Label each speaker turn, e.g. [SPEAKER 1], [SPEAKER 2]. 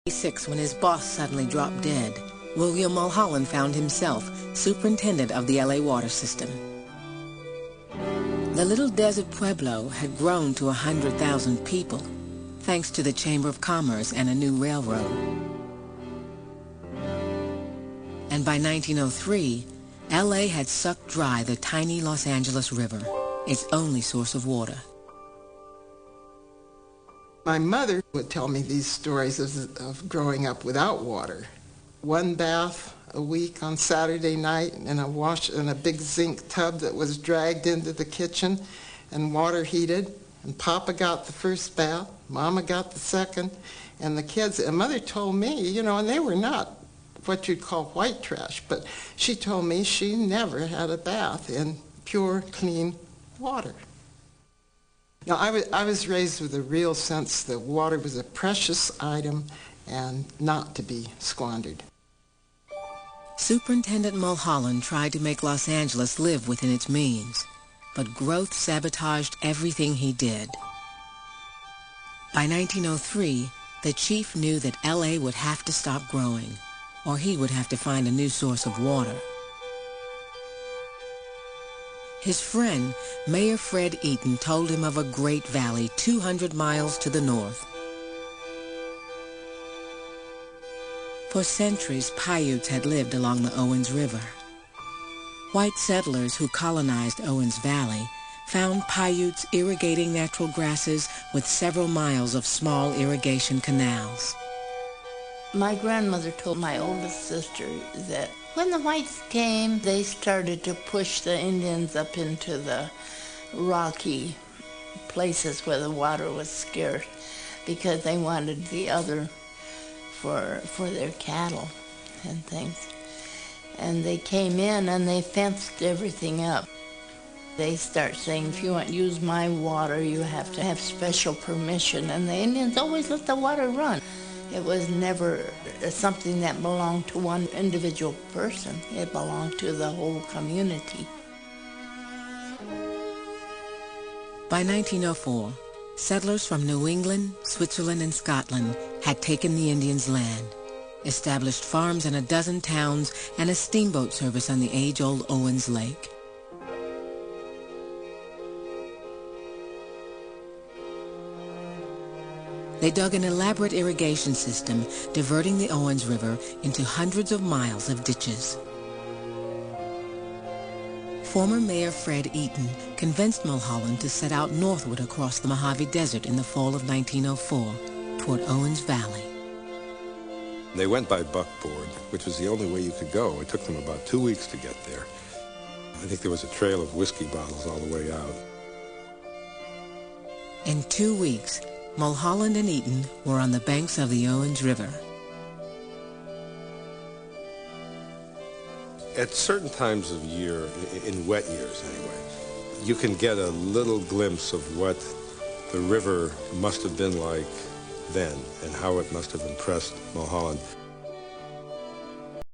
[SPEAKER 1] 1986, when his boss suddenly dropped dead, William Mulholland found himself superintendent of the LA water system. The little desert pueblo had grown to 100,000 people, thanks to the Chamber of Commerce and a new railroad. And by 1903, LA had sucked dry the tiny Los Angeles River, its only source of water.
[SPEAKER 2] My mother would tell me these stories of growing up without water. One bath a week on Saturday night in a big zinc tub that was dragged into the kitchen and water heated. And Papa got the first bath, Mama got the second, and the kids. And Mother told me, and they were not what you'd call white trash, but she told me she never had a bath in pure, clean water. I was raised with a real sense that water was a precious item and not to be squandered.
[SPEAKER 1] Superintendent Mulholland tried to make Los Angeles live within its means, but growth sabotaged everything he did. By 1903, the chief knew that LA would have to stop growing, or he would have to find a new source of water. His friend, Mayor Fred Eaton, told him of a great valley 200 miles to the north. For centuries, Paiutes had lived along the Owens River. White settlers who colonized Owens Valley found Paiutes irrigating natural grasses with several miles of small irrigation canals.
[SPEAKER 3] My grandmother told my oldest sister that when the whites came, they started to push the Indians up into the rocky places where the water was scarce because they wanted the other for their cattle and things. And they came in and they fenced everything up. They start saying, if you want to use my water, you have to have special permission. And the Indians always let the water run. It was never something that belonged to one individual person. It belonged to the whole community.
[SPEAKER 1] By 1904, settlers from New England, Switzerland, and Scotland had taken the Indians' land, established farms in a dozen towns, and a steamboat service on the age-old Owens Lake. They dug an elaborate irrigation system, diverting the Owens River into hundreds of miles of ditches. Former Mayor Fred Eaton convinced Mulholland to set out northward across the Mojave Desert in the fall of 1904 toward Owens Valley.
[SPEAKER 4] They went by buckboard, which was the only way you could go. It took them about 2 weeks to get there. I think there was a trail of whiskey bottles all the way out.
[SPEAKER 1] In 2 weeks, Mulholland and Eaton were on the banks of the Owens River.
[SPEAKER 4] At certain times of year, in wet years anyway, you can get a little glimpse of what the river must have been like then and how it must have impressed Mulholland.